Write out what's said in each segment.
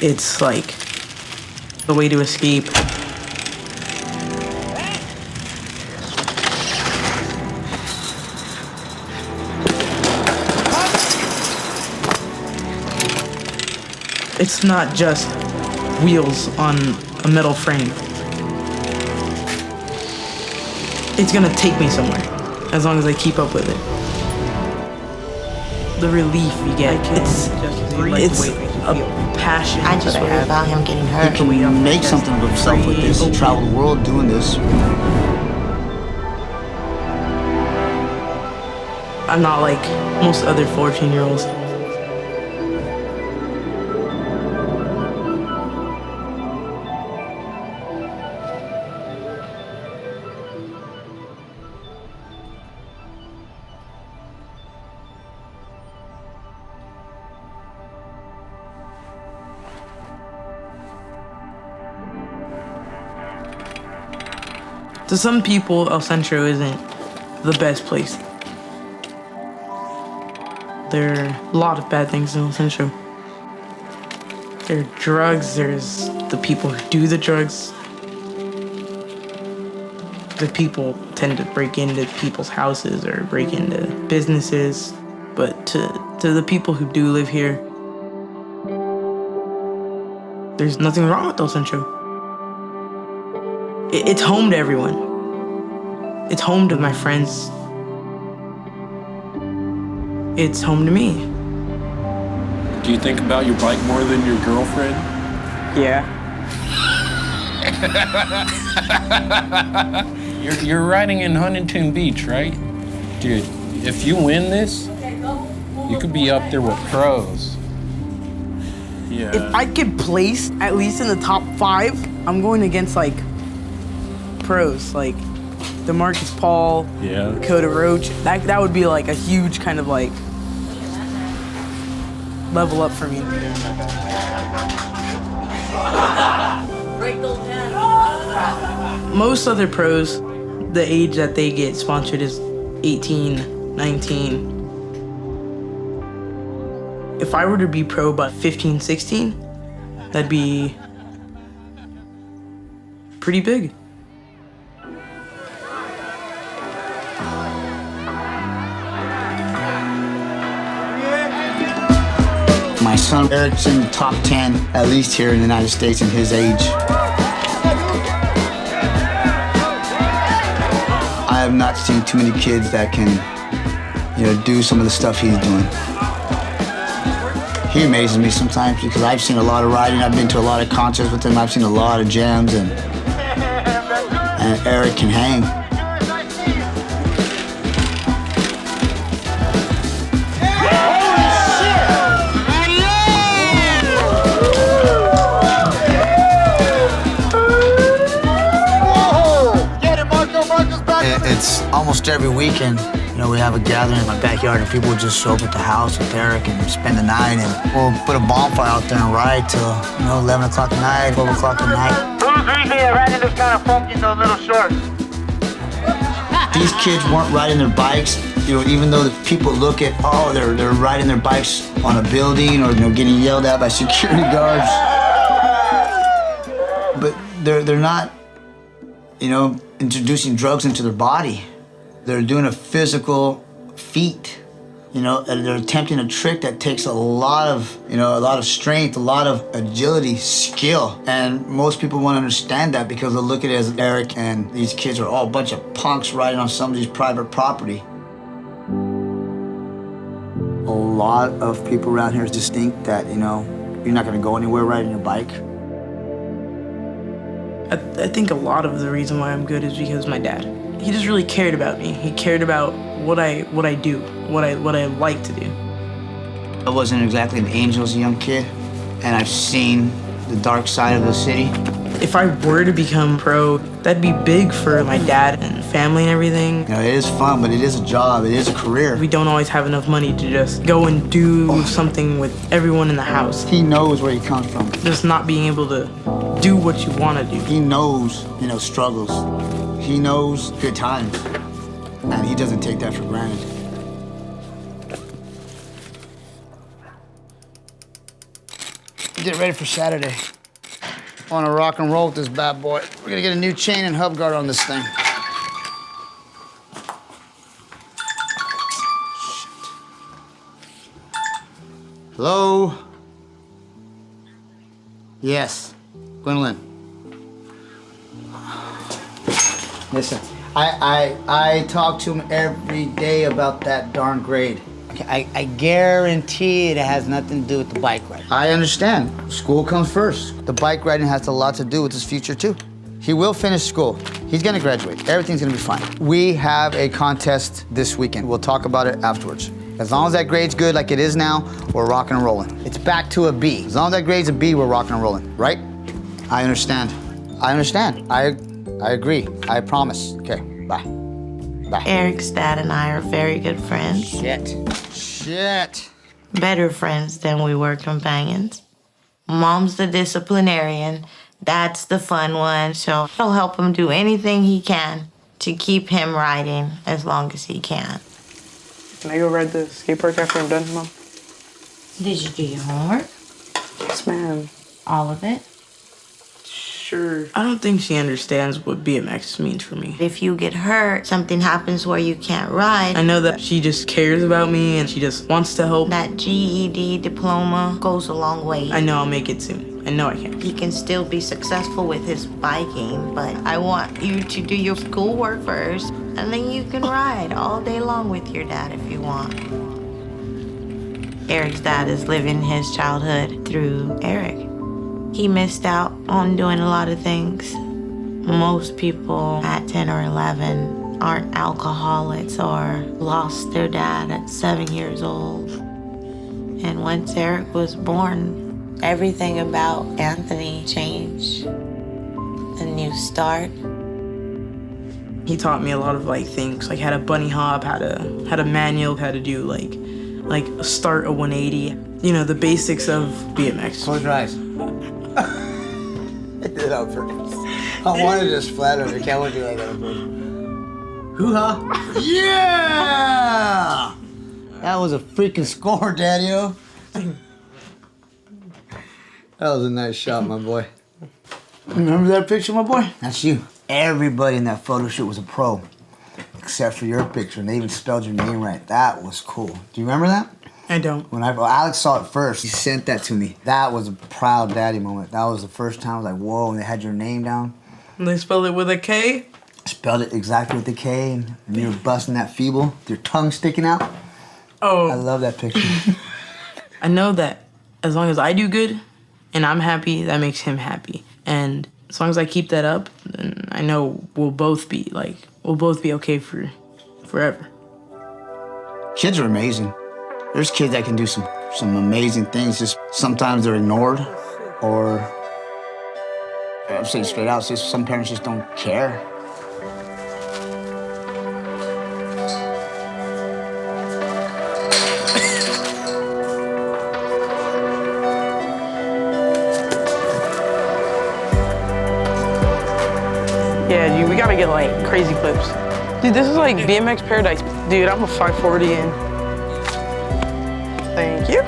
It's like a way to escape. It's not just wheels on a metal frame. It's gonna take me somewhere, as long as I keep up with it. The relief you get, it's a passion. I just worry about him getting hurt. He can make something of himself with this, travel the world doing this. I'm not like most other 14-year-olds. To some people, El Centro isn't the best place. There are a lot of bad things in El Centro. There are drugs, there's the people who do the drugs. The people tend to break into people's houses or break into businesses. But to the people who do live here, there's nothing wrong with El Centro. It's home to everyone. It's home to my friends. It's home to me. Do you think about your bike more than your girlfriend? Yeah. You're riding in Huntington Beach, right? Dude, if you win this, you could be up there with pros. Yeah. If I could place at least in the top 5, I'm going against like pros, like DeMarcus Paul, Yeah. Dakota Roach. That would be like a huge kind of like level up for me. Most other pros, the age that they get sponsored is 18, 19. If I were to be pro by 15, 16, that'd be pretty big. My son Eric's in the top 10, at least here in the United States in his age. I have not seen too many kids that can, do some of the stuff he's doing. He amazes me sometimes because I've seen a lot of riding. I've been to a lot of concerts with him. I've seen a lot of jams, and Erik can hang. It's almost every weekend, we have a gathering in my backyard and people just show up at the house with Erik and spend the night, and we'll put a bonfire out there and ride till, 11 o'clock at night, 12 o'clock at night. Who's the reason you're riding this kind of funky in those little shorts? These kids weren't riding their bikes, even though the people look at, they're riding their bikes on a building or, getting yelled at by security guards. But they're not, introducing drugs into their body. They're doing a physical feat, and they're attempting a trick that takes a lot of strength, a lot of agility, skill. And most people won't understand that because they'll look at it as Erik and these kids are all a bunch of punks riding on somebody's private property. A lot of people around here just think that, you're not gonna go anywhere riding your bike. I think a lot of the reason why I'm good is because of my dad. He just really cared about me. He cared about what I do, what I like to do. I wasn't exactly an angel as a young kid, and I've seen the dark side of the city. If I were to become pro, that'd be big for my dad and family and everything. It is fun, but it is a job, it is a career. We don't always have enough money to just go and do something with everyone in the house. He knows where he comes from. Just not being able to do what you want to do. He knows, struggles. He knows good times, and he doesn't take that for granted. get ready for Saturday. I want to rock and roll with this bad boy. We're gonna get a new chain and hub guard on this thing. Hello? Yes, Gwendolyn. Listen, I talk to him every day about that darn grade. Okay, I guarantee it has nothing to do with the bike ride. I understand. School comes first. The bike riding has a lot to do with his future too. He will finish school. He's gonna graduate. Everything's gonna be fine. We have a contest this weekend. We'll talk about it afterwards. As long as that grade's good like it is now, we're rocking and rolling. It's back to a B. As long as that grade's a B, we're rocking and rolling, right? I understand. I understand. I agree. I promise. Okay, bye. Bye. Erik's dad and I are very good friends. Shit. Better friends than we were companions. Mom's the disciplinarian. Dad's the fun one. So he'll help him do anything he can to keep him riding as long as he can. Can I go ride the skate park after I'm done, Mom? Did you do your homework? Yes, ma'am. All of it? Sure. I don't think she understands what BMX means for me. If you get hurt, something happens where you can't ride. I know that she just cares about me and she just wants to help. That GED diploma goes a long way. I know I'll make it soon. I know I can. He can still be successful with his biking, but I want you to do your schoolwork first, and then you can ride all day long with your dad if you want. Erik's dad is living his childhood through Erik. He missed out on doing a lot of things. Most people at 10 or 11 aren't alcoholics or lost their dad at 7 years old. And once Erik was born, everything about Anthony changed. A new start. He taught me a lot of things, like how to bunny hop, how to manual, how to do like start a 180. You know, the basics of BMX. Close your eyes. I did it on purpose. I wanted to just flatter him. I can't want to do like that on purpose. Hoo-ha. Yeah! That was a freaking score, Daddy-o. That was a nice shot, my boy. Remember that picture, my boy? That's you. Everybody in that photo shoot was a pro, except for your picture, and they even spelled your name right. That was cool. Do you remember that? I don't. Well, Alex saw it first. He sent that to me. That was a proud daddy moment. That was the first time I was like, whoa, and they had your name down. And they spelled it with a K? Spelled it exactly with the K, and you were busting that feeble, with your tongue sticking out. Oh. I love that picture. I know that as long as I do good and I'm happy, that makes him happy. And as long as I keep that up, then I know we'll both be okay for forever. Kids are amazing. There's kids that can do some amazing things. Just sometimes they're ignored, or I'm saying straight out, some parents just don't care. Yeah, dude, we gotta get crazy clips. Dude, this is like BMX paradise. Dude, I'm a 540 in. Thank you.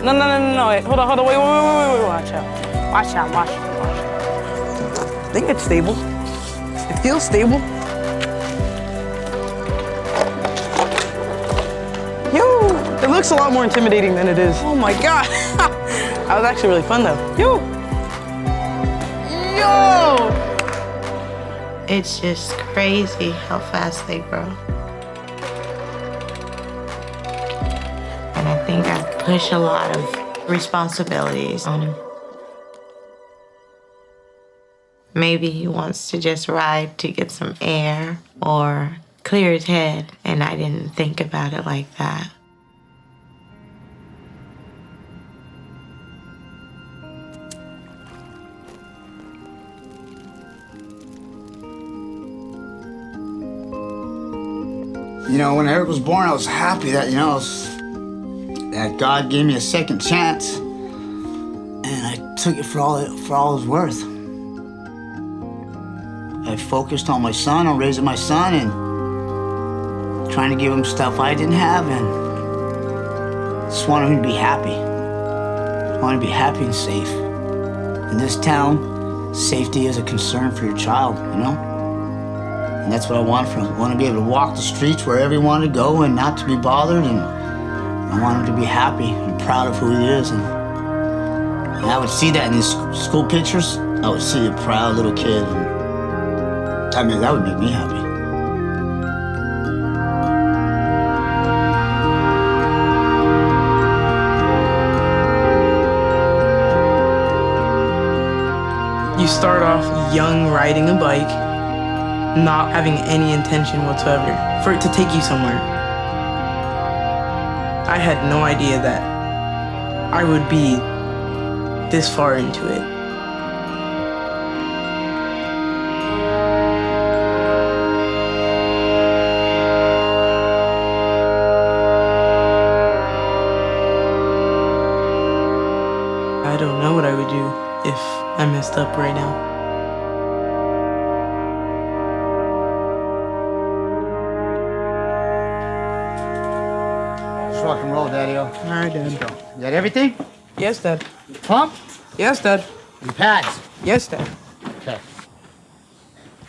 No, wait, hold on, wait, watch out. I think it's stable. It feels stable. Yo, it looks a lot more intimidating than it is. Oh my God. That was actually really fun though. Yo. It's just crazy how fast they grow. And I think I push a lot of responsibilities on him. Maybe he wants to just ride to get some air or clear his head, and I didn't think about it like that. You know, when Erik was born, I was happy that, that God gave me a second chance, and I took it for all it was worth. I focused on my son, on raising my son, and trying to give him stuff I didn't have, and just wanted him to be happy. I want to be happy and safe. In this town, safety is a concern for your child, you know? And that's what I want from him. I want to be able to walk the streets wherever he wanted to go and not to be bothered. And I want him to be happy and proud of who he is. And I would see that in his school pictures. I would see a proud little kid. And I mean, that would make me happy. You start off young riding a bike, not having any intention whatsoever for it to take you somewhere. I had no idea that I would be this far into it. I don't know what I would do if I messed up right now. Just rock and roll, Daddy-o. All right, Dad. Is that everything? Yes, Dad. Pump? Yes, Dad. And pads? Yes, Dad. Okay.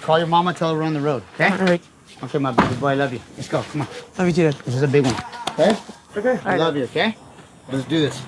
Call your mama, tell her we're on the road, okay? All right. Okay, my baby boy, I love you. Let's go, come on. Love you too, Dad. This is a big one, okay? Okay. I love you, okay? Let's do this.